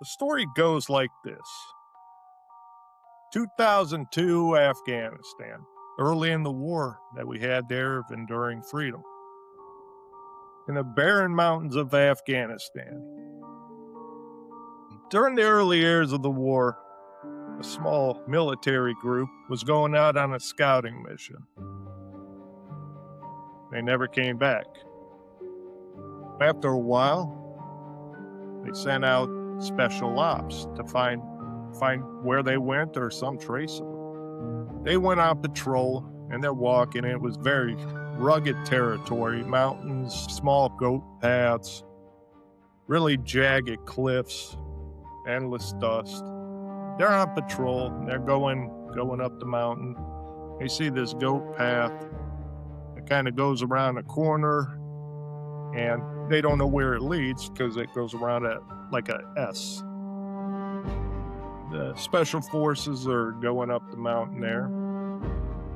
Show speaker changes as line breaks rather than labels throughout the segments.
The story goes like this. 2002 Afghanistan, early in the war that we had there of enduring freedom. In the barren mountains of Afghanistan. During the early years of the war, a small military group was going out on a scouting mission. They never came back. After a while, they sent out special ops to find where they went or some trace of them. They went on patrol and they're walking. It was very rugged territory, mountains, small goat paths, really jagged cliffs, endless dust. They're on patrol and they're going up the mountain. They see this goat path that kind of goes around a corner, and they don't know where it leads because it goes around like a S. The special forces are going up the mountain there,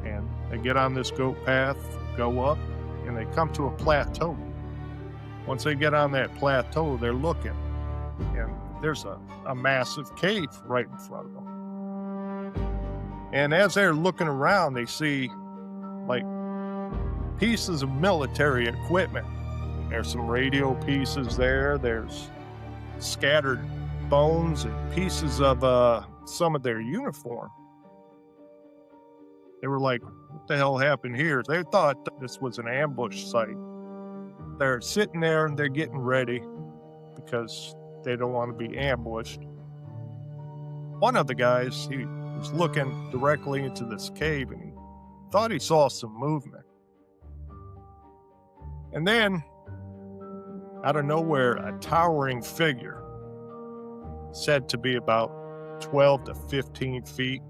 and they get on this goat path, go up, and they come to a plateau. Once they get on that plateau, they're looking, and there's a massive cave right in front of them. And as they're looking around, they see like pieces of military equipment. There's some radio pieces there. There's scattered bones and pieces of some of their uniform. They were like, what the hell happened here? They thought this was an ambush site. They're sitting there and they're getting ready because they don't want to be ambushed. One of the guys, he was looking directly into this cave and he thought he saw some movement. And then, out of nowhere, a towering figure, said to be about 12 to 15 feet,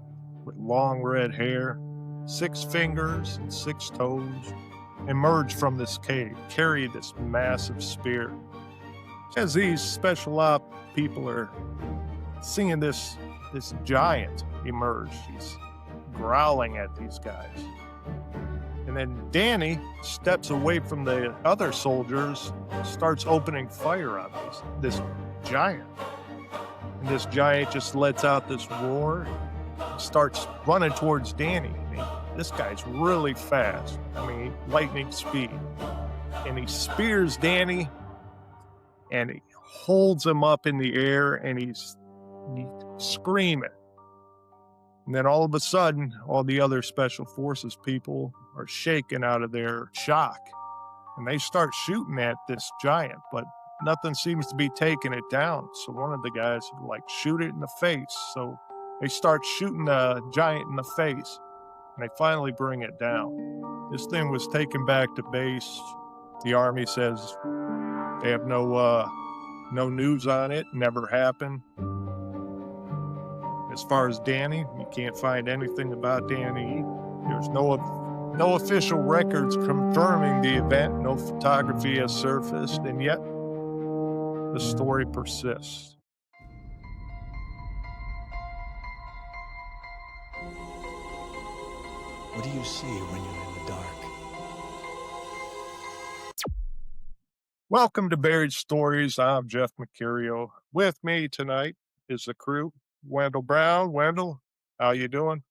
with long red hair, 6 fingers and 6 toes, emerged from this cave, carried this massive spear. As these special op people are seeing this giant emerge, he's growling at these guys. And then Danny steps away from the other soldiers and starts opening fire on this giant. And this giant just lets out this roar and starts running towards Danny. This guy's really fast. I mean, lightning speed. And he spears Danny and he holds him up in the air and he's screaming. And then all of a sudden, all the other special forces people are shaken out of their shock. And they start shooting at this giant, but nothing seems to be taking it down. So one of the guys would like shoot it in the face. So they start shooting the giant in the face. And they finally bring it down. This thing was taken back to base. The Army says they have no news on it, never happened. As far as Danny, you can't find anything about Danny. There's no official records confirming the event. No photography has surfaced, and yet the story persists.
What do you see when you're in the dark?
Welcome to Buried Stories. I'm Jeff Mercurio. With me tonight is the crew. Wendell Brown. Wendell, how you doing?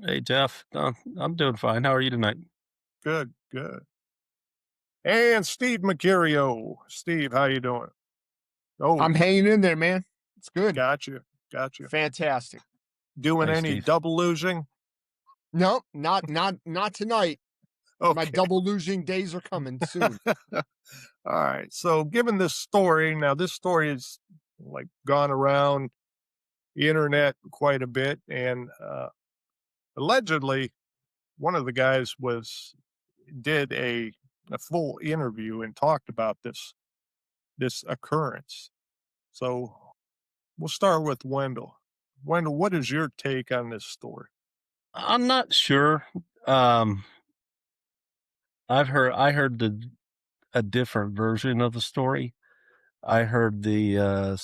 Hey, Jeff. I'm doing fine. How are you tonight?
Good. And Steve Mercurio. Steve, how you doing?
Oh, I'm hanging in there, man. It's good.
Gotcha.
Fantastic.
Doing
Thanks,
any
Steve.
double losing?
No, not tonight.
Okay.
My double losing days are coming soon.
All right. So given this story, now this story is like gone around the internet quite a bit, and allegedly one of the guys did a full interview and talked about this occurrence. So we'll start with Wendell. Wendell, what is your take on this story?
I'm not sure. I heard a different version of the story. I heard the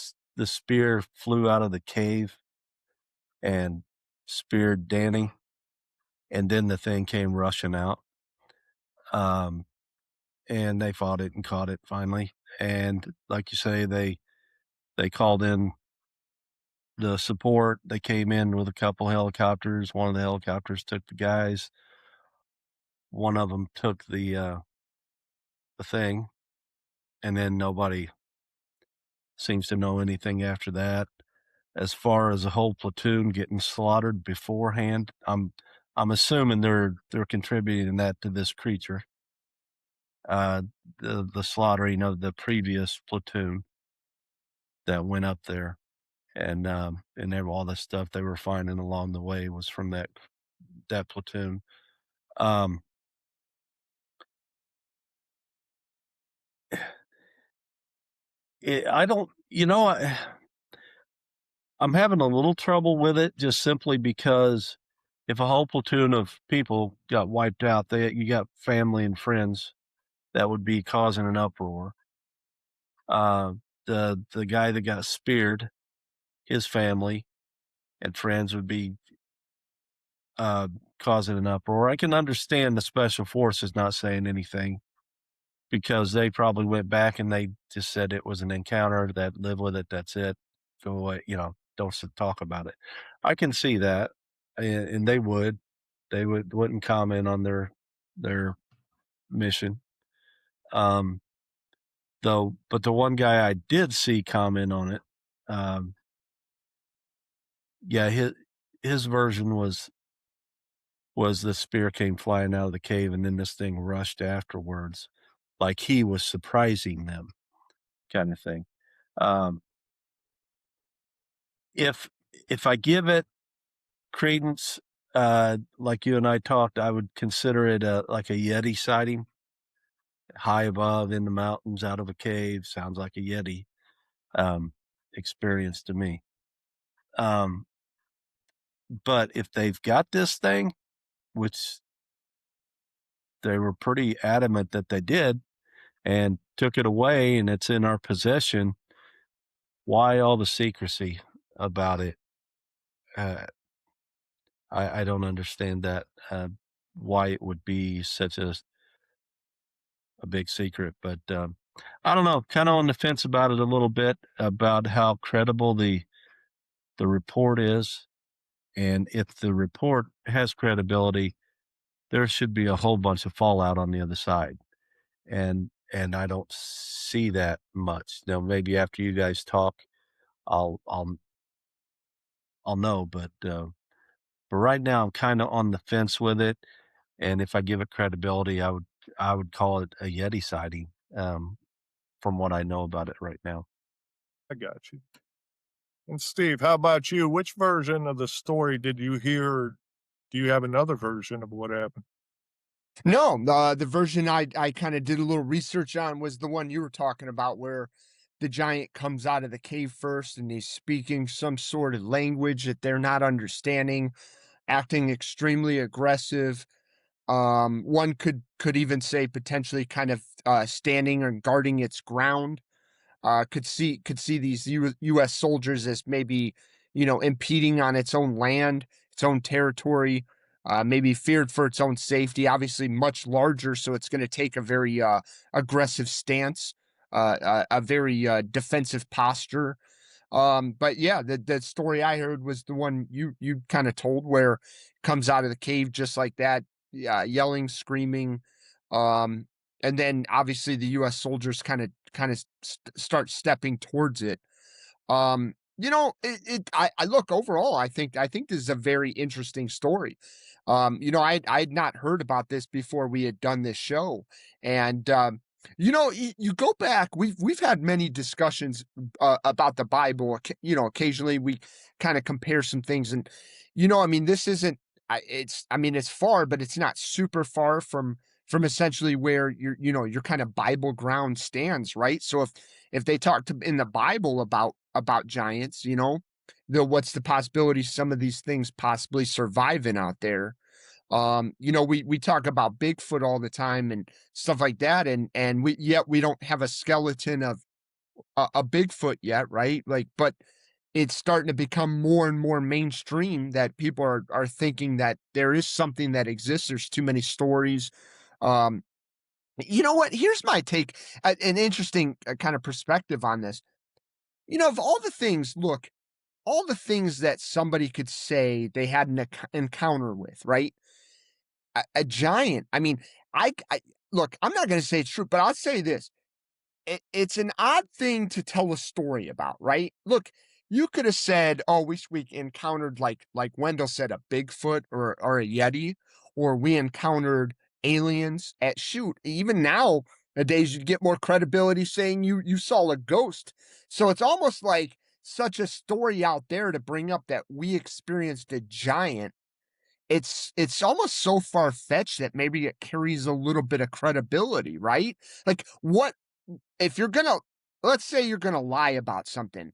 spear flew out of the cave and speared Danny, and then the thing came rushing out. And they fought it and caught it finally. And like you say, they called in the support. They came in with a couple helicopters. One of the helicopters took the guys. One of them took the thing, and then nobody seems to know anything after that. As far as a whole platoon getting slaughtered beforehand, I'm assuming they're contributing that to this creature. The slaughtering of the previous platoon that went up there, and all the stuff they were finding along the way was from that platoon. Um, I don't, I'm having a little trouble with it just simply because if a whole platoon of people got wiped out, you got family and friends that would be causing an uproar. The guy that got speared, his family and friends would be causing an uproar. I can understand the special forces not saying anything because they probably went back and they just said it was an encounter, that live with it, that's it, go away, don't talk about it. I can see that, and they wouldn't comment on their mission. But the one guy I did see comment on it, yeah, his version was the spear came flying out of the cave and then this thing rushed afterwards, like he was surprising them, kind of thing. If I give it credence, like you and I talked, I would consider it like a Yeti sighting, high above in the mountains, out of a cave. Sounds like a Yeti experience to me. But if they've got this thing, which they were pretty adamant that they did, and took it away and it's in our possession, why all the secrecy about it? I don't understand that, why it would be such a big secret, but I don't know, kind of on the fence about it a little bit, about how credible the report is. And if the report has credibility, there should be a whole bunch of fallout on the other side. And I don't see that much. Now, maybe after you guys talk, I'll know, but right now I'm kind of on the fence with it. And if I give it credibility, I would call it a Yeti sighting, from what I know about it right now.
I got you. And Steve, how about you? Which version of the story did you hear? Or do you have another version of what happened?
No, the version I kind of did a little research on was the one you were talking about, where the giant comes out of the cave first and he's speaking some sort of language that they're not understanding, acting extremely aggressive. One could even say potentially kind of standing and guarding its ground. Could see these U.S. soldiers as maybe, impeding on its own land, its own territory, maybe feared for its own safety. Obviously, much larger, so it's going to take a very aggressive stance, a very defensive posture. But yeah, the story I heard was the one you kind of told, where it comes out of the cave just like that, yelling, screaming, um, and then obviously the U.S. soldiers kind of start stepping towards it. I look overall, I think this is a very interesting story. I had not heard about this before we had done this show, and you go back. We've had many discussions about the Bible. Occasionally we kind of compare some things, and I mean, this isn't. I mean, it's far, but it's not super far from essentially where your kind of Bible ground stands, right? So if they talk in the Bible about giants, what's the possibility some of these things possibly surviving out there? We talk about Bigfoot all the time and stuff like that, and we don't have a skeleton of a Bigfoot yet, right? Like, but it's starting to become more and more mainstream that people are thinking that there is something that exists. There's too many stories. Um, you know what? Here's my take, an interesting kind of perspective on this. Of all the things, look, all the things that somebody could say they had an encounter with, right? A giant. I mean, I look. I'm not going to say it's true, but I'll say this: it's an odd thing to tell a story about, right? Look, you could have said, "Oh, we encountered like Wendell said, a Bigfoot or a Yeti, or we encountered aliens." At shoot, even nowadays, you'd get more credibility saying you saw a ghost. So it's almost like such a story out there to bring up that we experienced a giant. It's almost so far-fetched that maybe it carries a little bit of credibility, right? Like, what if you're gonna let's say you're gonna lie about something,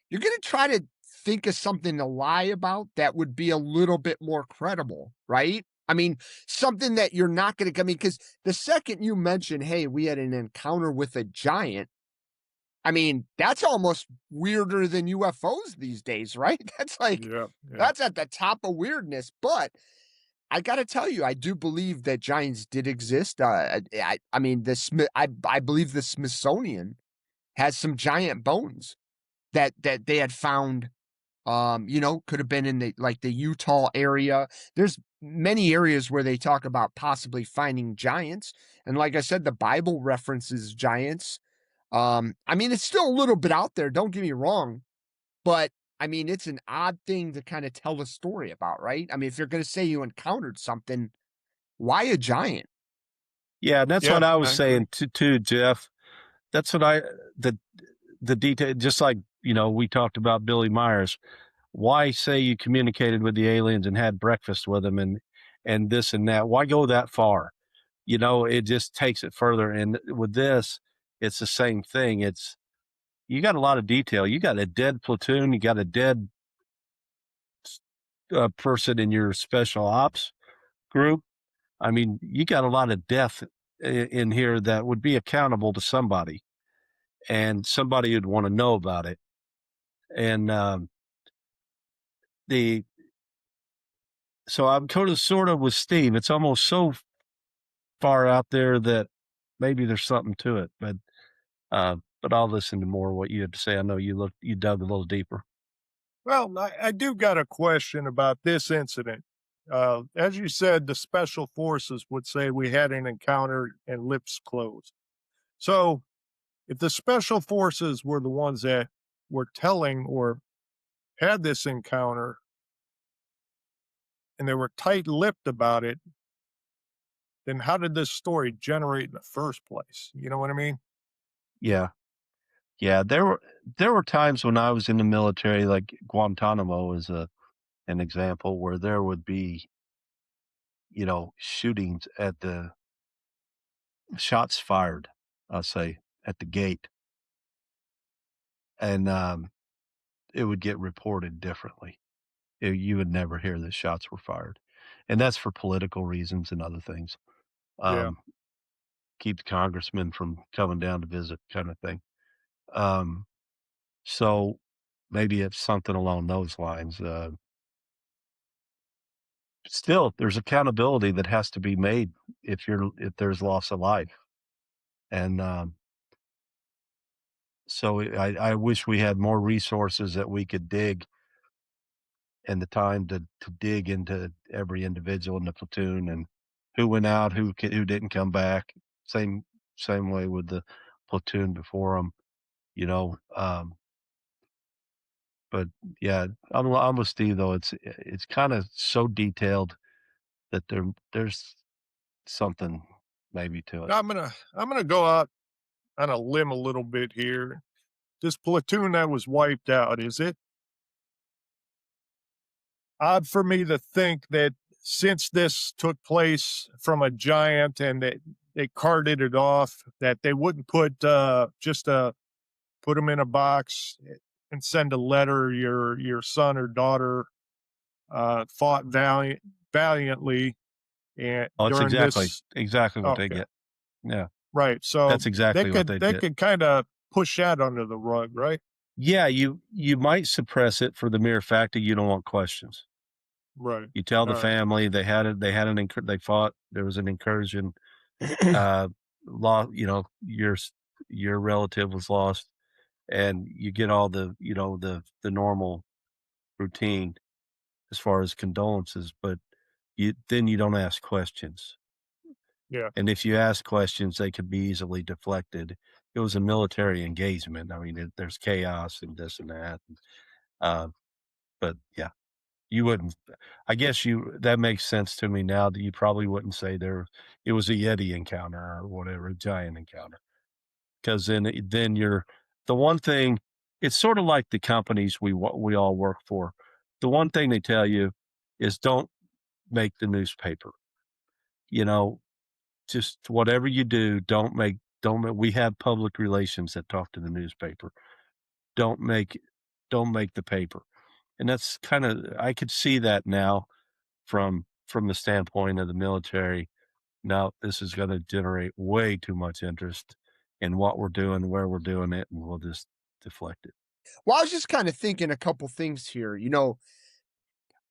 you're gonna try to think of something to lie about that would be a little bit more credible, right? I mean, something that you're not gonna I mean, because the second you mention, "Hey, we had an encounter with a giant," I mean, that's almost weirder than UFOs these days, right? That's like
Yeah, yeah.
that's at the top of weirdness, but I gotta tell you, I do believe that giants did exist. I mean, I believe the Smithsonian has some giant bones that they had found. Could have been in the Utah area. There's many areas where they talk about possibly finding giants, and like I said, the Bible references giants. I mean, it's still a little bit out there. Don't get me wrong, but I mean, it's an odd thing to kind of tell a story about, right? I mean, if you're going to say you encountered something, why a giant?
Yeah, and that's
Yeah,
what I
I
was
agree.
saying too, Jeff. That's what the detail, just like, we talked about Billy Myers. Why say you communicated with the aliens and had breakfast with them and this and that? Why go that far? It just takes it further. And with this, it's the same thing. You got a lot of detail. You got a dead platoon. You got a dead person in your special ops group. I mean, you got a lot of death in here that would be accountable to somebody, and somebody would want to know about it. And so I'm sort of with Steve. It's almost so far out there that maybe there's something to it, but I'll listen to more of what you had to say. I know you dug a little deeper.
Well, I do got a question about this incident. As you said, the special forces would say we had an encounter and lips closed. So, if the special forces were the ones that were telling or had this encounter and they were tight-lipped about it, then how did this story generate in the first place? You know what I mean?
Yeah, yeah. There were times when I was in the military, like Guantanamo is an example where there would be shootings at the shots fired, I'll say, at the gate, and it would get reported differently. You would never hear that shots were fired, and that's for political reasons and other things.
Yeah.
Um, keep the congressman from coming down to visit, kind of thing. Um, so maybe it's something along those lines. Still, there's accountability that has to be made if there's loss of life, and so I wish we had more resources that we could dig and the time to dig into every individual in the platoon and who went out, who didn't come back. Same same way with the platoon before them, you know. But yeah, I'm with Steve though. It's kind of so detailed that there's something maybe to it.
I'm gonna go out on a limb a little bit here. This platoon that was wiped out, is it odd for me to think that since this took place from a giant and they carted it off, that they wouldn't put put them in a box and send a letter. Your son or daughter fought valiantly and
Oh, it's
during this.
exactly what they
Okay,
get. Yeah,
right. So
that's exactly what they
they
did.
could kind of push that under the rug, right?
Yeah, you might suppress it for the mere fact that you don't want questions.
Right.
You tell the
All right.
family they fought, there was an incursion, law, your relative was lost, and you get all the normal routine as far as condolences, but you don't ask questions.
Yeah.
And if you ask questions, they could be easily deflected. It was a military engagement. I mean, there's chaos and this and that. Uh, but yeah, you wouldn't. I guess that makes sense to me now that you probably wouldn't say it was a Yeti encounter or whatever, a giant encounter, because then you're the one thing. It's sort of like the companies we all work for. The one thing they tell you is don't make the newspaper. You know, just whatever you do, don't make we have public relations that talk to the newspaper. Don't make don't make the paper. And that's I could see that now from the standpoint of the military. Now this is going to generate way too much interest in what we're doing, where we're doing it, and we'll just deflect it.
Well, I was just kind of thinking a couple things here.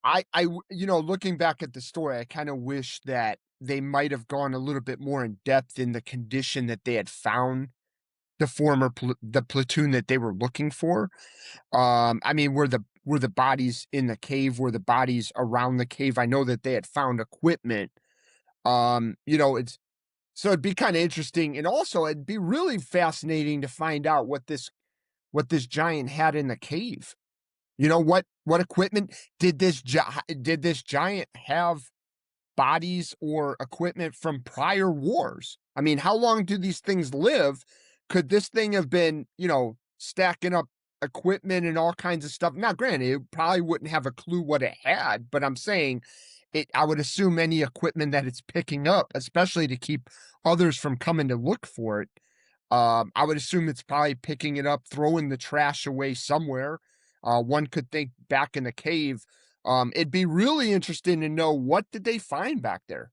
Looking back at the story, I kind of wish that they might have gone a little bit more in depth in the condition that they had found the platoon that they were looking for. I mean, were the bodies in the cave? Were the bodies around the cave? I know that they had found equipment. It's so it'd be kind of interesting, and also it'd be really fascinating to find out what this giant had in the cave. What equipment did this giant have bodies or equipment from prior wars? I mean, how long do these things live? Could this thing have been, stacking up equipment and all kinds of stuff? Now, granted, it probably wouldn't have a clue what it had, but I'm saying I would assume any equipment that it's picking up, especially to keep others from coming to look for it. I would assume it's probably picking it up, throwing the trash away somewhere. One could think back in the cave. It'd be really interesting to know what did they find back there.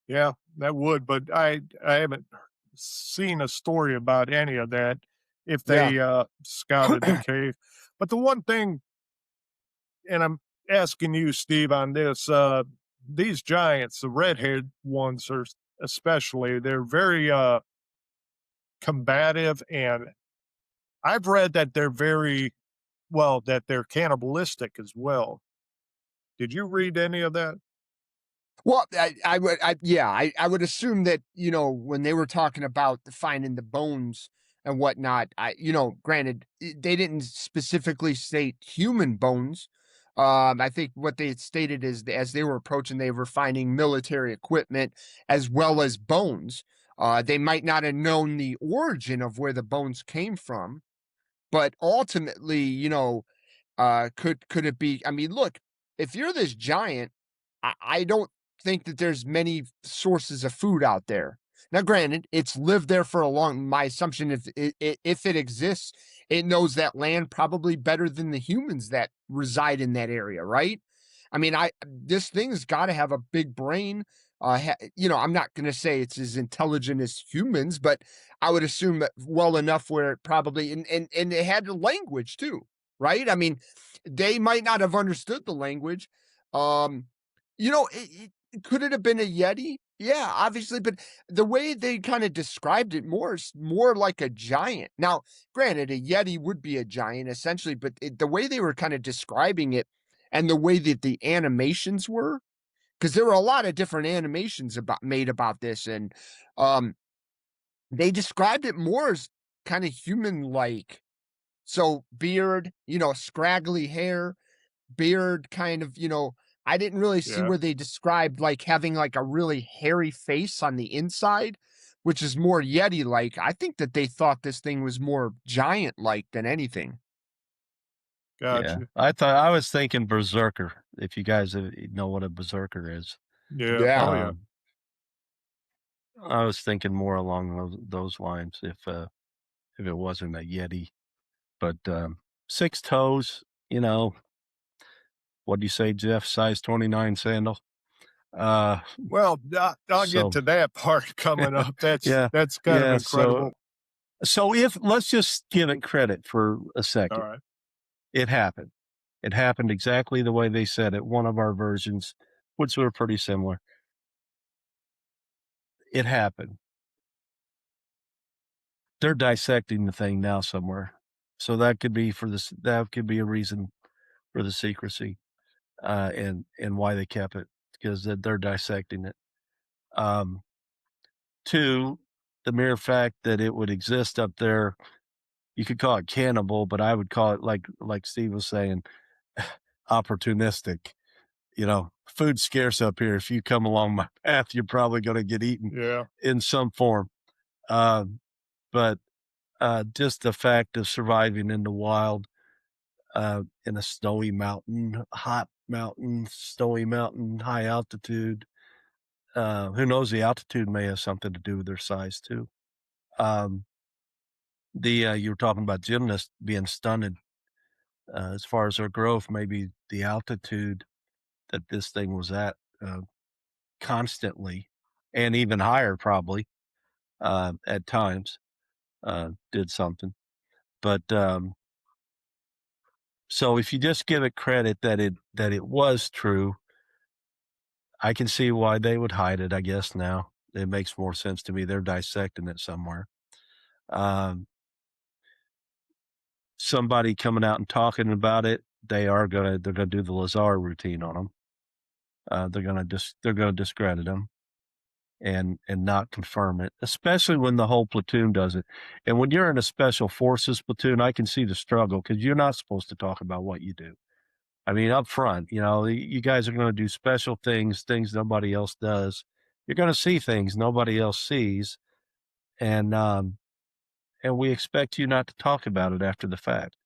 Yeah, that would, but I haven't seen a story about any of that if
Yeah.
they scouted the cave. But the one thing, and I'm asking you, Steve, on this, these giants, the red-haired ones are especially, they're very combative, and I've read that that they're cannibalistic as well. Did you read any of that?
Well, I would assume that, when they were talking about finding the bones and whatnot, granted, they didn't specifically state human bones. I think what they had stated is as they were approaching, they were finding military equipment as well as bones. They might not have known the origin of where the bones came from, but ultimately, could it be? I mean, look, if you're this giant, I don't think that there's many sources of food out there. Now, granted, it's lived there for a long. My assumption, if it exists, it knows that land probably better than the humans that reside in that area, right? I mean, I this thing's got to have a big brain. I'm not going to say it's as intelligent as humans, but I would assume that well enough where it probably and it had a language too, right? I mean, they might not have understood the language. Um, could it have been a Yeti? Yeah, obviously, but the way they kind of described it more is more like a giant. Now, granted, a Yeti would be a giant essentially, but the way they were kind of describing it and the way that the animations were, because there were a lot of different animations made about this, and um, they described it more as kind of human-like. So beard, scraggly hair, beard kind of, I didn't really see
Yeah,
where they described like having like a really hairy face on the inside, which is more Yeti like. I think that they thought this thing was more giant like than anything.
Yeah,
gotcha.
I was thinking berserker. If you guys know what a berserker is,
Yeah,
Yeah.
oh yeah,
um, I was thinking more along those lines. If it wasn't a Yeti, but 6 toes, what do you say, Jeff? Size 29 sandal. Uh,
well, I'll get
so
to that part coming up.
yeah,
That's kind of
yeah.
incredible.
So if let's just give it credit for a
All
second.
right.
It happened. It happened exactly the way they said it. One of our versions, which were pretty similar. It happened. They're dissecting the thing now somewhere. So that could be a reason for the secrecy, and why they kept it, because they're dissecting it. Um, Two, the mere fact that it would exist up there, you could call it cannibal, but I would call it, like Steve was saying, opportunistic. Food's scarce up here. If you come along my path, you're probably going to get eaten
Yeah.
in some form. But just the fact of surviving in the wild, in a snowy mountain, hot mountain, snowy mountain, high altitude. Who knows? The altitude may have something to do with their size too. Um, you were talking about gymnasts being stunted. As far as their growth, maybe the altitude that this thing was at, constantly, and even higher probably, at times, did something. But so if you just give it credit that it was true, I can see why they would hide it. I guess now it makes more sense to me. They're dissecting it somewhere. Um, Somebody coming out and talking about it, they're gonna do the Lazar routine on them. They're gonna discredit them and not confirm it, especially when the whole platoon does it. And when you're in a special forces platoon, I can see the struggle, because you're not supposed to talk about what you do. I mean, up front, you guys are going to do special things nobody else does. You're going to see things nobody else sees, and we expect you not to talk about it after the fact.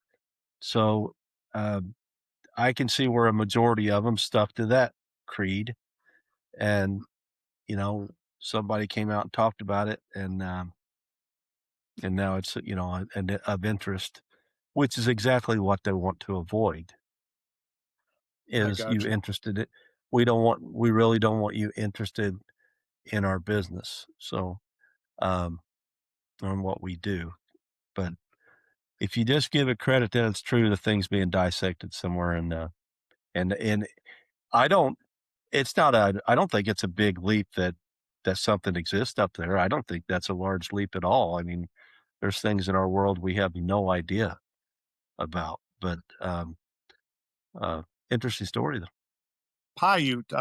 So I can see where a majority of them stuck to that creed, and somebody came out and talked about it, and now it's of interest, which is exactly what they want to avoid. Is you
gotcha.
interested in? We really don't want you interested in our business. So, on what we do. But if you just give it credit that it's true, the thing's being dissected somewhere, and I don't. It's not I don't think it's a big leap that something exists up there. I don't think that's a large leap at all. I mean, there's things in our world we have no idea about. But interesting story though.
Paiute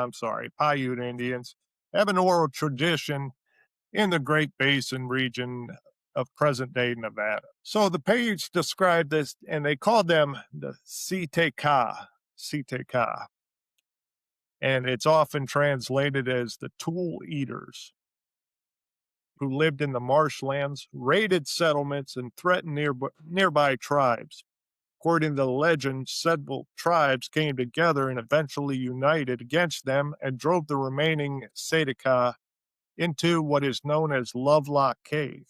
Indians have an oral tradition in the Great Basin region of present-day Nevada. So the Paiutes described this, and they called them the Siteka, and it's often translated as the tool eaters, who lived in the marshlands, raided settlements, and threatened nearby tribes. According to the legend, several tribes came together and eventually united against them and drove the remaining Setika into what is known as Lovelock Cave,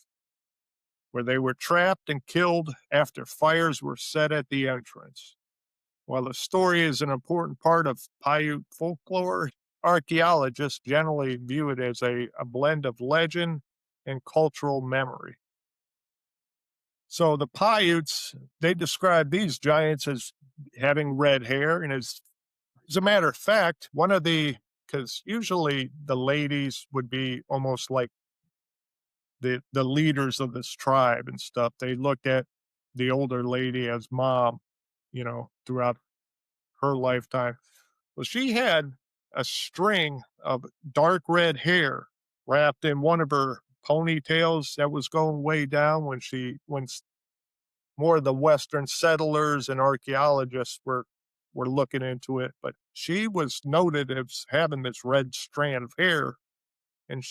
where they were trapped and killed after fires were set at the entrance. While the story is an important part of Paiute folklore, archaeologists generally view it as a blend of legend and cultural memory. So the Paiutes, they describe these giants as having red hair, and as a matter of fact, because usually the ladies would be almost like the leaders of this tribe and stuff. They looked at the older lady as mom, throughout her lifetime. Well, she had a string of dark red hair wrapped in one of her ponytails that was going way down when more of the Western settlers and archaeologists were looking into it. But she was noted as having this red strand of hair, and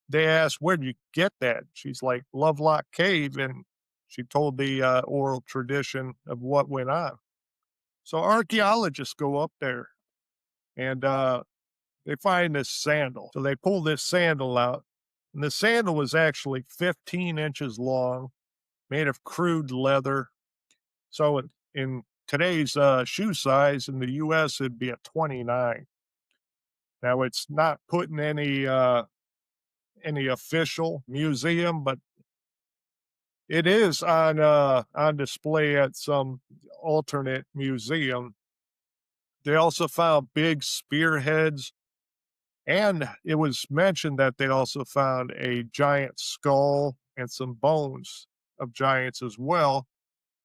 they asked, "Where'd you get that?" She's like, "Lovelock Cave," and she told the oral tradition of what went on. So archaeologists go up there, and they find this sandal. So they pull this sandal out, and the sandal was actually 15 inches long, made of crude leather. So in today's shoe size in the U.S., it'd be a 29. Now it's not put in any official museum, but it is on display at some alternate museum. They also found big spearheads, and it was mentioned that they also found a giant skull and some bones of giants as well,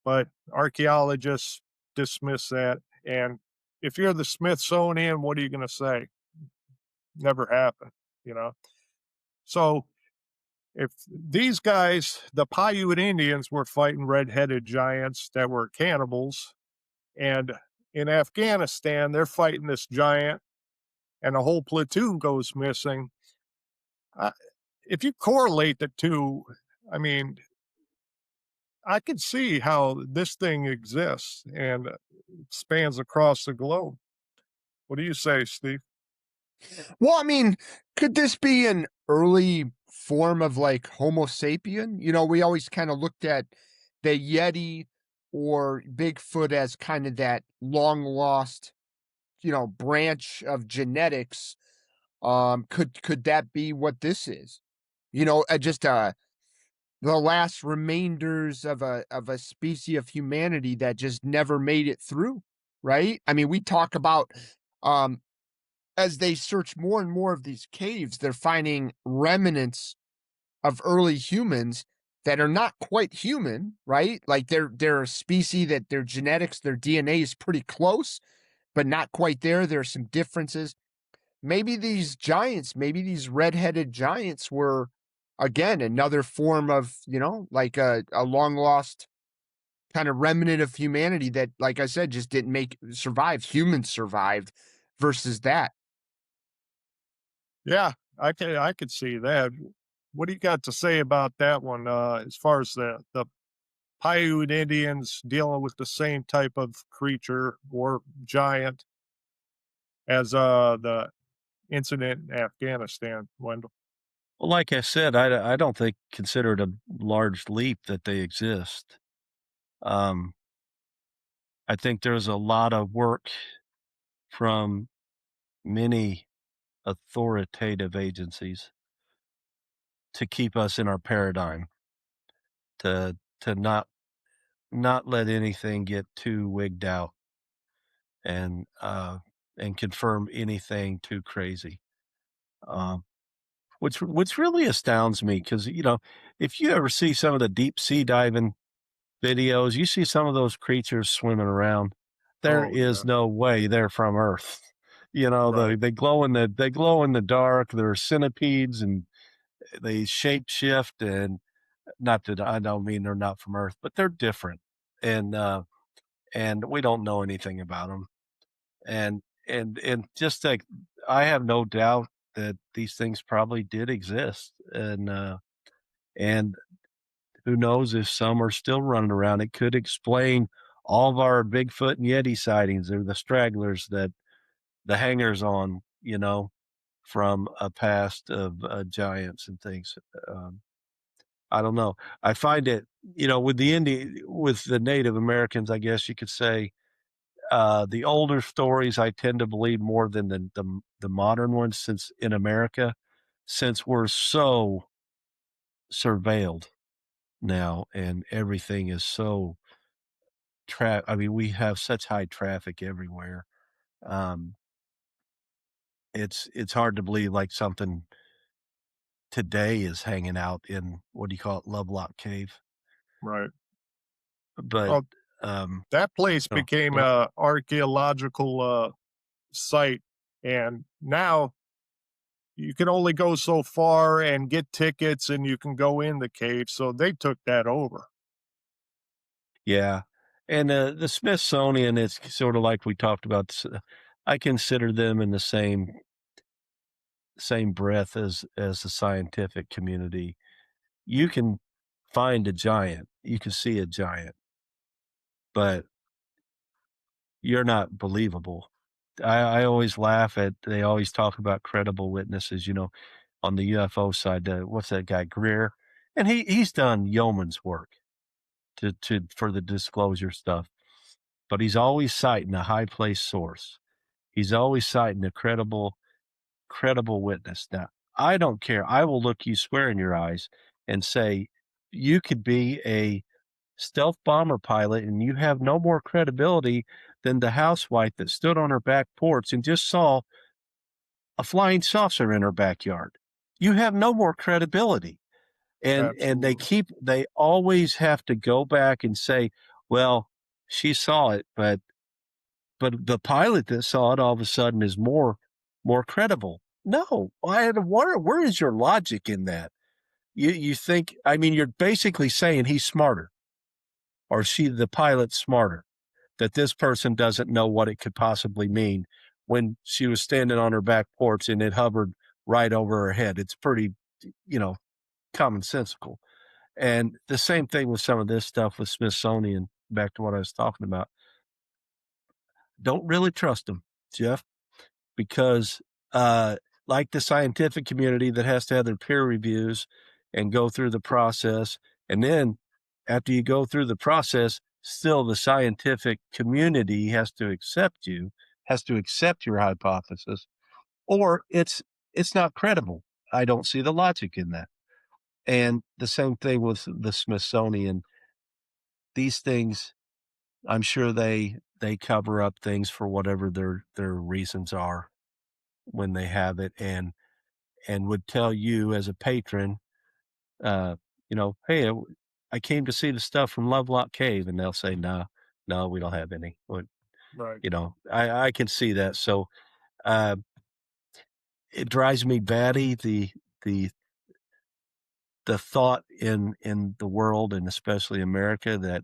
but archaeologists dismiss that And if you're the Smithsonian, what are you going to say? Never happened, you know? So if these guys, the Paiute Indians, were fighting red-headed giants that were cannibals, and in Afghanistan, they're fighting this giant, and a whole platoon goes missing. If you correlate the two, I mean, I can see how this thing exists and spans across the globe. What do you say, Steve?
Well, I mean, could this be an early form of like Homo sapien? You know, we always kind of looked at the Yeti or Bigfoot as kind of that long lost, branch of genetics. Could that be what this is? Just the last remainders of a species of humanity that just never made it through, right? I mean, we talk about um as they search more and more of these caves, they're finding remnants of early humans that are not quite human, right? Like they're a species that their genetics, their DNA is pretty close, but not quite there. There are some differences. Maybe these giants, maybe these red-headed giants were again another form of, like a long lost kind of remnant of humanity that, like I said, just didn't make survive. Humans survived versus that.
Yeah, I could see that. What do you got to say about that one? As far as the Paiute Indians dealing with the same type of creature or giant as the incident in Afghanistan, Wendell.
Well, like I said, I don't think consider it a large leap that they exist. Um, I think there's a lot of work from many authoritative agencies to keep us in our paradigm, to not let anything get too wigged out and confirm anything too crazy. Um, which really astounds me because if you ever see some of the deep sea diving videos, you see some of those creatures swimming around. There
Oh yeah,
is no way they're from Earth.
right.
They glow in the dark. They're centipedes and they shape shift, and not that I don't mean they're not from Earth, but they're different, and and we don't know anything about them. And just like I have no doubt that these things probably did exist, and who knows if some are still running around. It could explain all of our Bigfoot and Yeti sightings, or the stragglers that the hangers on, from a past of giants and things. Um, I don't know. I find it, with the Native Americans, I guess you could say, the older stories I tend to believe more than the modern ones, since in America, since we're so surveilled now and everything is so I mean, we have such high traffic everywhere. Um, it's hard to believe like something today is hanging out in, what do you call it, Lovelock Cave.
Right.
But
Well,
um,
that place
oh,
became
yeah.
a archaeological site, and now you can only go so far and get tickets, and you can go in the cave. So they took that over.
Yeah. And the Smithsonian, it's sort of like we talked about. I consider them in the same breath as the scientific community. You can find a giant, you can see a giant, but you're not believable. I always laugh at, they always talk about credible witnesses, on the UFO side. What's that guy, Greer? And he's done yeoman's work for the disclosure stuff, but he's always citing a high place source. He's always citing a credible witness. Now, I don't care. I will look you square in your eyes and say, you could be a stealth bomber pilot and you have no more credibility than the housewife that stood on her back porch and just saw a flying saucer in her backyard. You have no more credibility. And
Absolutely.
they always have to go back and say, well, she saw it, but but the pilot that saw it all of a sudden is more credible. No, I had to wonder, where is your logic in that? You think, I mean, you're basically saying he's smarter, or the pilot's smarter, that this person doesn't know what it could possibly mean when she was standing on her back porch and it hovered right over her head. It's pretty, commonsensical. And the same thing with some of this stuff with Smithsonian, back to what I was talking about. Don't really trust them, Jeff, because like the scientific community that has to have their peer reviews and go through the process, and then after you go through the process, still the scientific community has to accept your hypothesis, or it's not credible. I don't see the logic in that. And the same thing with the Smithsonian. These things, I'm sure they cover up things for whatever their reasons are when they have it, and would tell you as a patron, hey, I came to see the stuff from Lovelock Cave, and they'll say, no, we don't have any.
Right.
I can see that. So it drives me batty, the thought in the world, and especially America, that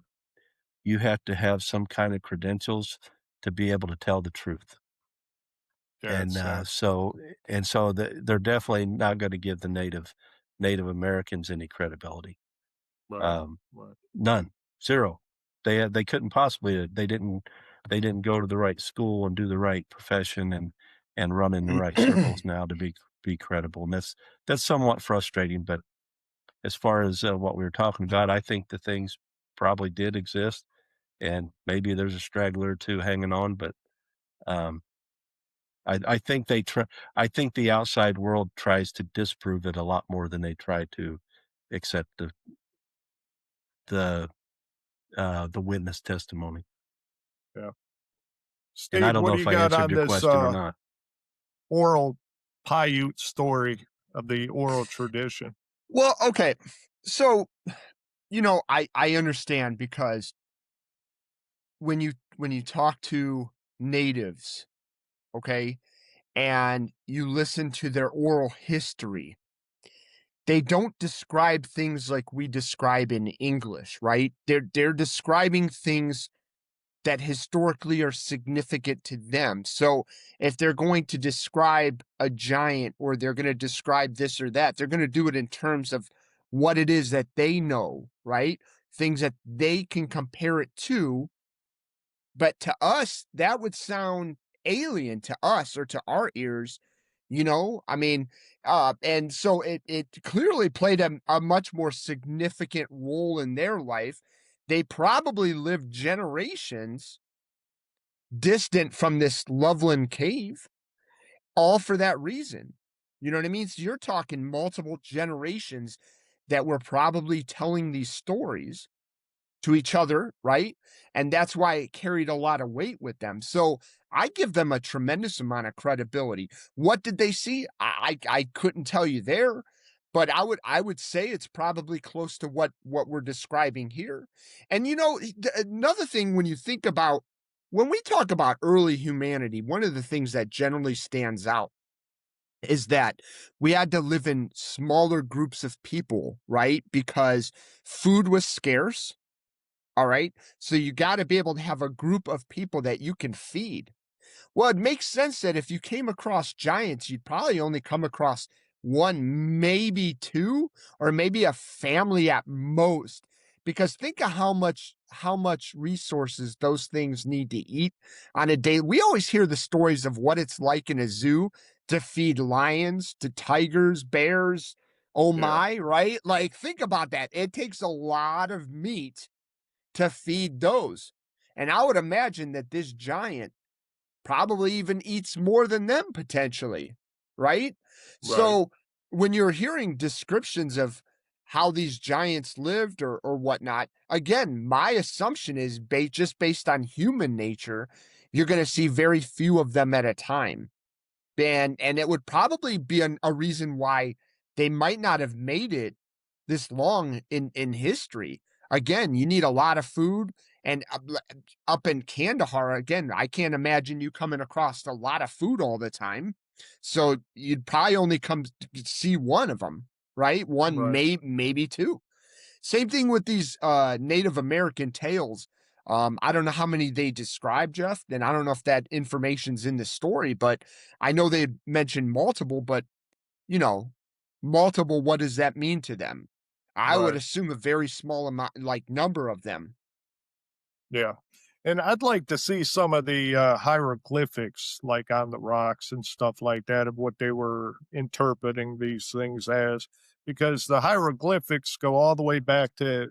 you have to have some kind of credentials to be able to tell the truth.
Yeah,
And
it's sad.
so they're definitely not going to give the Native Americans any credibility.
Right. Right.
None, zero. They couldn't possibly. They didn't go to the right school and do the right profession and run in the right circles now to be credible. And that's somewhat frustrating. But as far as what we were talking about, I think the things probably did exist, and maybe there's a straggler or two hanging on, but I think I think the outside world tries to disprove it a lot more than they try to accept the witness testimony.
Yeah.
And I
Steve,
don't
what
know
do
if
you
I
got
answered
on
your
this
question or not.
oral Paiute story of the oral tradition?
Well, okay. So, I understand, because when you talk to natives, okay, and you listen to their oral history, they don't describe things like we describe in English, right? They're describing things that historically are significant to them. So if they're going to describe a giant, or they're going to describe this or that, they're going to do it in terms of what it is that they know, right? Things that they can compare it to. But to us, that would sound alien to us, or to our ears, I mean, and so it clearly played a much more significant role in their life. They probably lived generations distant from this Loveland cave, all for that reason. You know what I mean? So you're talking multiple generations that were probably telling these stories to each other, right? And that's why it carried a lot of weight with them. So I give them a tremendous amount of credibility. What did they see? I couldn't tell you there, but I would say it's probably close to what we're describing here. And another thing, when you think about, when we talk about early humanity, one of the things that generally stands out is that we had to live in smaller groups of people, right? Because food was scarce. All right. So you got to be able to have a group of people that you can feed. Well, it makes sense that if you came across giants, you'd probably only come across one, maybe two, or maybe a family at most. Because think of how much resources those things need to eat on a day. We always hear the stories of what it's like in a zoo to feed lions, to tigers, bears. Oh
Yeah.
my, right? Like, think about that. It takes a lot of meat to feed those. And I would imagine that this giant probably even eats more than them, potentially, right?
Right.
So when you're hearing descriptions of how these giants lived, or whatnot, again, my assumption is just based on human nature, you're going to see very few of them at a time. And it would probably be a reason why they might not have made it this long in history. again, you need a lot of food. And up in Kandahar, again, I can't imagine you coming across a lot of food all the time. So you'd probably only come to see one of them, right? One,
Right.
maybe two. Same thing with these Native American tales. I don't know how many they describe, Jeff, and I don't know if that information's in the story, but I know they mentioned multiple, but you know, multiple, what does that mean to them? I would
Right.
assume a very small amount, like number of them.
Yeah. And I'd like to see some of the hieroglyphics, like on the rocks and stuff like that, of what they were interpreting these things as, because the hieroglyphics go all the way back to,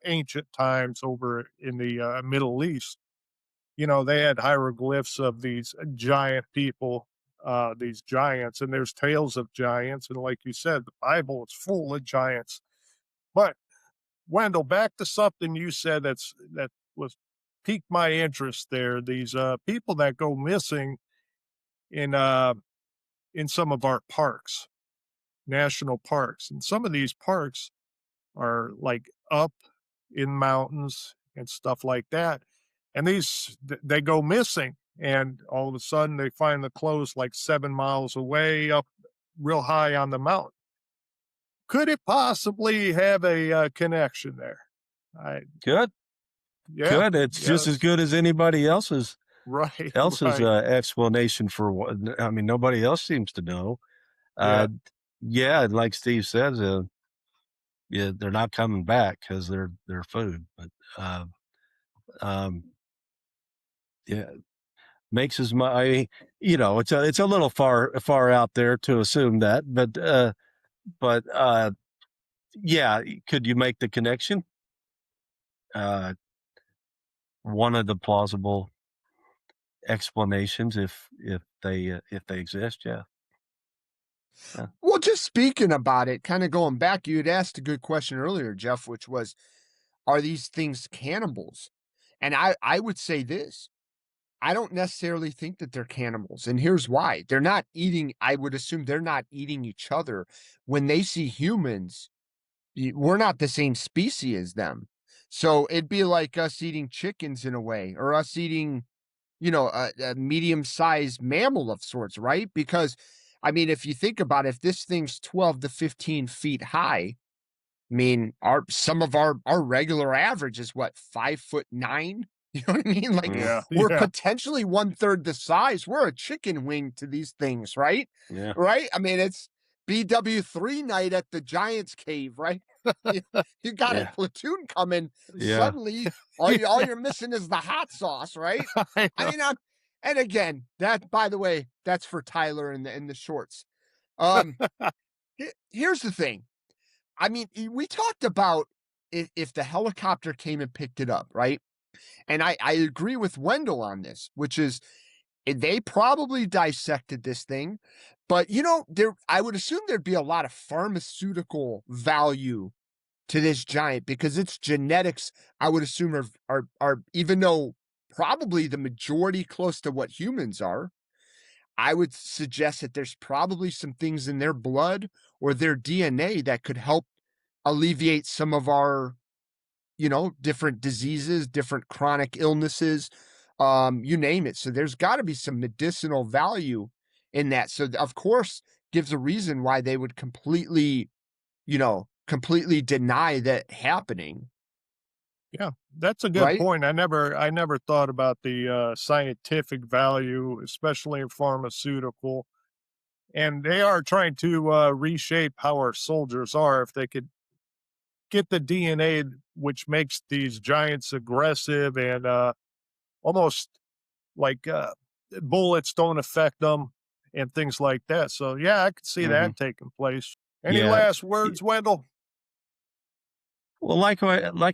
ancient times over in the Middle East. They had hieroglyphs of these giant people, these giants, and there's tales of giants. And like you said, the Bible is full of giants. But Wendell, back to something you said that was piqued my interest there. These people that go missing in uh in some of our parks, national parks. And some of these parks are like up in mountains and stuff like that. And they go missing, and all of a sudden they find the clothes like 7 miles away up real high on the mountain. Could it possibly have a connection there? I
Good,
Yeah,
good. It's
yeah,
just as good as anybody else's
right,
else's
right,
explanation for what. I mean, nobody else seems to know.
yeah,
Uh, yeah, like Steve says, yeah, they're not coming back because they're food. But uh, um, yeah, makes as much. It's a little far out there to assume that, but yeah, could you make the connection? Uh, one of the plausible explanations, if they exist, yeah, yeah.
Well, just speaking about it, kind of going back, you had asked a good question earlier, Jeff, which was, are these things cannibals? And I would say this. I don't necessarily think that they're cannibals. And here's why. They're not eating, I would assume they're not eating each other. When they see humans, we're not the same species as them. So it'd be like us eating chickens in a way, or us eating, a medium-sized mammal of sorts, right? Because, I mean, if you think about it, if this thing's 12 to 15 feet high, I mean, some of our regular average is what, 5'9"? You know what I mean? Like,
Mm,
yeah,
we're
yeah,
potentially one-third the size. We're a chicken wing to these things, right?
yeah,
Right? I mean, it's BW3 night at the Giant's Cave, right? You, you got a
yeah,
platoon coming.
yeah,
Suddenly, all
yeah,
you're missing is the hot sauce, right?
I
I
know.
mean, and again, that, by the way, that's for Tyler in the shorts. Um, here's the thing. I mean, we talked about if the helicopter came and picked it up, right? And I agree with Wendell on this, which is they probably dissected this thing, but there I would assume there'd be a lot of pharmaceutical value to this giant because its genetics, I would assume, are even though probably the majority close to what humans are, I would suggest that there's probably some things in their blood or their DNA that could help alleviate some of our, different diseases, different chronic illnesses, you name it. So there's got to be some medicinal value in that. So of course, gives a reason why they would completely deny that happening,
Yeah, that's a good
right?
point. I never thought about the scientific value, especially in pharmaceutical. And they are trying to reshape how our soldiers are. If they could get the DNA, which makes these giants aggressive and almost like bullets don't affect them and things like that. So yeah, I could see
hmm
that taking place. Any
yeah.
last
Y-
words, Wendell?
Well, like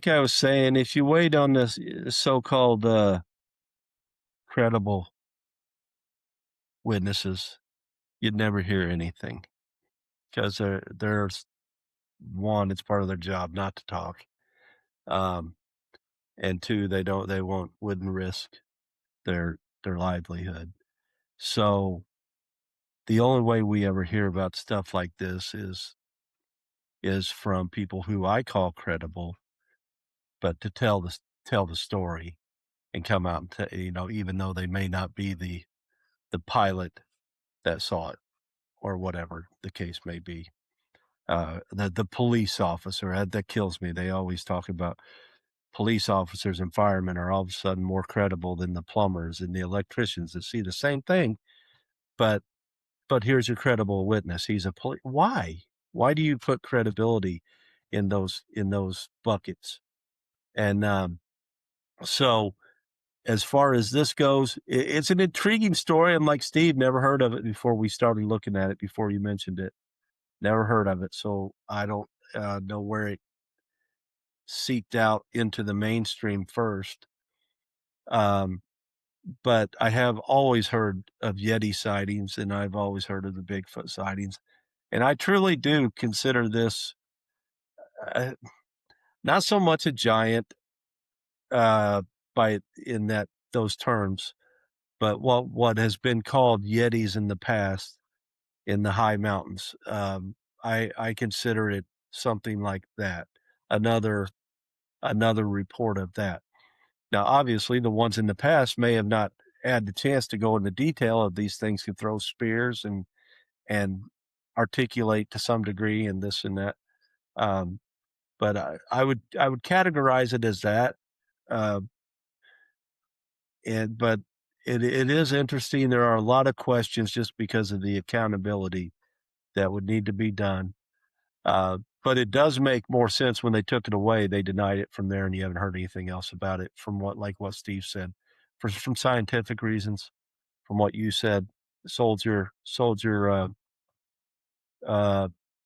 I was saying, if you wait on this so-called credible witnesses, you'd never hear anything because there's one, it's part of their job not to talk, um, and two, wouldn't risk their livelihood. So the only way we ever hear about stuff like this is from people who I call credible, but to tell the story and come out and even though they may not be the pilot that saw it or whatever the case may be. The police officer that kills me. They always talk about police officers and firemen are all of a sudden more credible than the plumbers and the electricians that see the same thing, but here's your credible witness. He's a police. Why? Why do you put credibility in those buckets? And so as far as this goes, it's an intriguing story. And like Steve, never heard of it before we started looking at it, before you mentioned it. Never heard of it. So I don't know where it seeped out into the mainstream first. But I have always heard of Yeti sightings, and I've always heard of the Bigfoot sightings. And I truly do consider this not so much a giant by in those terms, but what has been called Yetis in the past in the high mountains. I consider it something like that. Another report of that. Now, obviously, the ones in the past may have not had the chance to go into detail of these things can throw spears and articulate to some degree and this and that. But I would categorize it as that. But it is interesting. There are a lot of questions just because of the accountability that would need to be done. But it does make more sense when they took it away. They denied it from there, and you haven't heard anything else about it from what Steve said, from scientific reasons, from what you said, soldier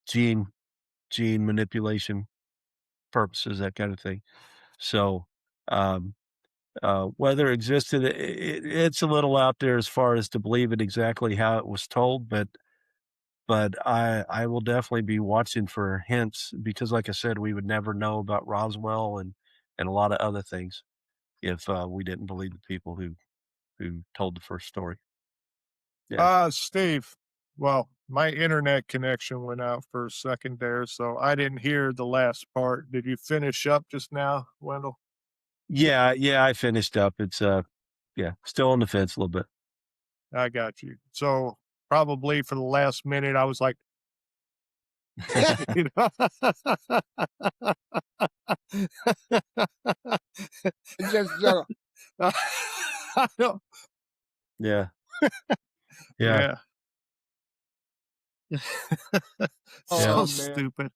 gene manipulation purposes, that kind of thing. So whether it existed, it's a little out there as far as to believe it exactly how it was told, but I will definitely be watching for hints because, like I said, we would never know about Roswell and a lot of other things if we didn't believe the people who told the first story. Yeah.
Steve, well, my internet connection went out for a second there, so I didn't hear the last part. Did you finish up just now, Wendell?
Yeah, I finished up. It's still on the fence a little bit.
I got you. So probably for the last minute, I was like, you know?
Just
I don't,
Yeah.
yeah.
Oh,
So
man.
stupid.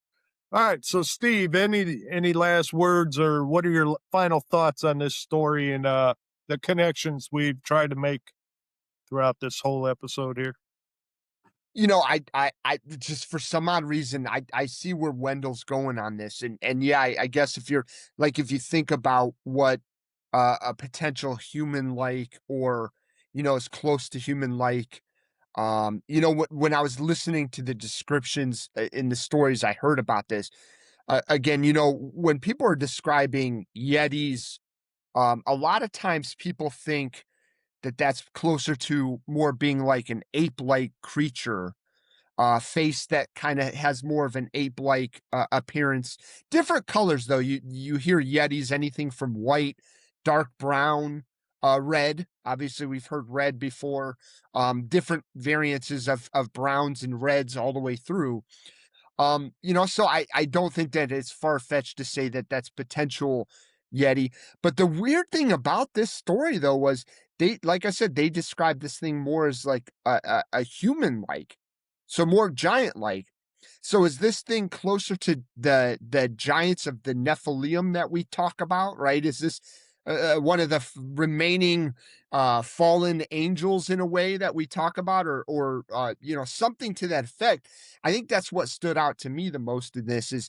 All right. So Steve, any last words or what are your final thoughts on this story and the connections we've tried to make throughout this whole episode here?
I just for some odd reason, I see where Wendell's going on this. And yeah, I guess if you think about what a potential human like or, as close to human like, when I was listening to the descriptions in the stories I heard about this, again, when people are describing Yetis, a lot of times people think that that's closer to more being like an ape-like creature, face that kind of has more of an ape-like appearance. Different colors though. You hear Yetis anything from white, dark brown, red. Obviously, we've heard red before. Different variances of browns and reds all the way through. So I don't think that it's far-fetched to say that that's potential Yeti. But the weird thing about this story though was like I said, they described this thing more as like a human-like, so more giant-like. So is this thing closer to the giants of the Nephilim that we talk about, right? Is this one of the remaining fallen angels in a way that we talk about, or something to that effect? I think that's what stood out to me the most in this is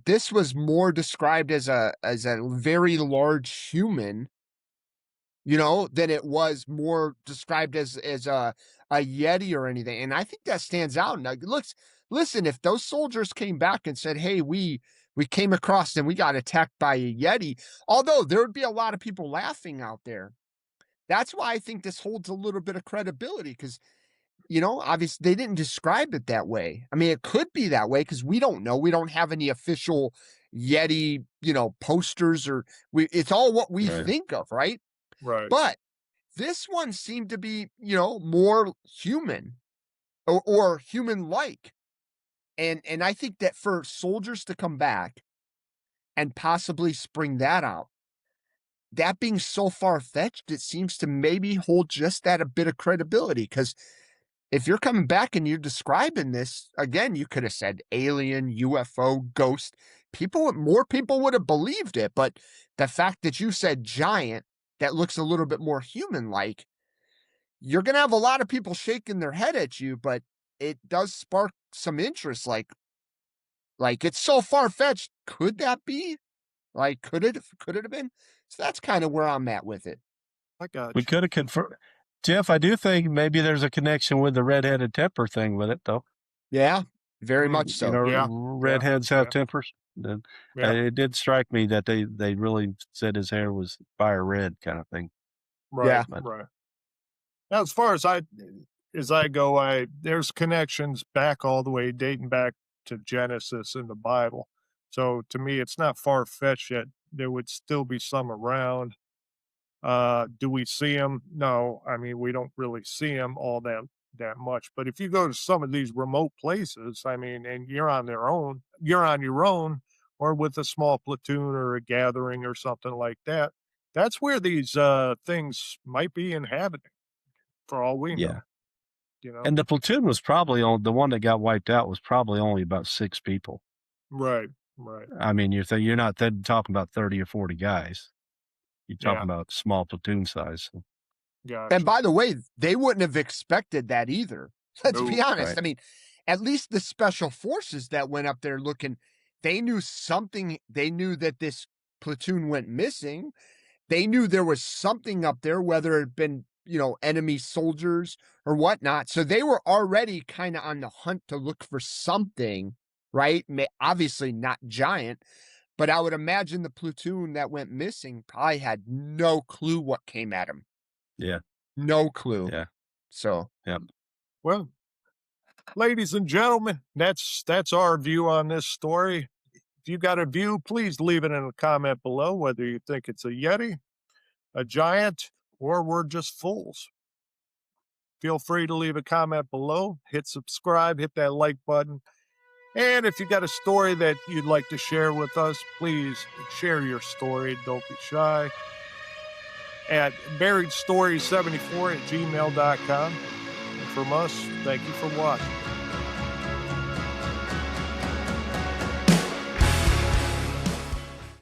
this was more described as a very large human, than it was more described as a Yeti or anything. And I think that stands out. Now, listen, if those soldiers came back and said, "Hey, we came across and we got attacked by a Yeti," although there would be a lot of people laughing out there. That's why I think this holds a little bit of credibility because, obviously they didn't describe it that way. I mean, it could be that way because we don't know. We don't have any official, Yeti, posters, or it's all what we
Right.
think of, right?
Right.
But this one seemed to be, more human or human-like. And I think that for soldiers to come back and possibly spring that out, that being so far-fetched, it seems to maybe hold just that a bit of credibility. Because if you're coming back and you're describing this, again, you could have said alien, UFO, ghost. More people would have believed it. But the fact that you said giant, that looks a little bit more human-like, you're going to have a lot of people shaking their head at you, but it does spark some interest. Like it's so far-fetched. Could that be? Like, could it have been? So that's kind of where I'm at with it.
I got
We
you.
could have confirmed. Jeff, I do think maybe there's a connection with the redheaded temper thing with it, though.
Yeah, very much so.
You know,
Yeah,
redheads have
yeah.
tempers. And
Yeah.
it did strike me that they really said his hair was fire red kind of thing.
Right.
Yeah.
Right. Now, as far as I go, there's connections back all the way, dating back to Genesis in the Bible. So to me, it's not far fetched yet. There would still be some around. Do we see them? No, I mean we don't really see them all that much. But if you go to some of these remote places, I mean, and you're on your own, or with a small platoon or a gathering or something like that. That's where these things might be inhabiting, for all we know.
Yeah. And the platoon was probably the one that got wiped out was probably only about 6 people.
Right.
I mean, you're not talking about 30 or 40 guys. You're talking about small platoon size. So.
Gotcha.
And by the way, they wouldn't have expected that either. Let's be honest.
Right.
I mean, at least the special forces that went up there looking, they knew something. They knew that this platoon went missing. They knew there was something up there, whether it had been, enemy soldiers or whatnot. So they were already kind of on the hunt to look for something, right? Obviously not giant, but I would imagine the platoon that went missing probably had no clue what came at them.
Yeah.
No clue.
Yeah.
So,
yeah.
Well, ladies and gentlemen, that's our view on this story. If you got a view, please leave it in a comment below, whether you think it's a Yeti, a giant, or we're just fools. Feel free to leave a comment below, hit subscribe, hit that like button. And if you got a story that you'd like to share with us, please share your story. Don't be shy. At buriedstories74@gmail.com. And from us, thank you for watching.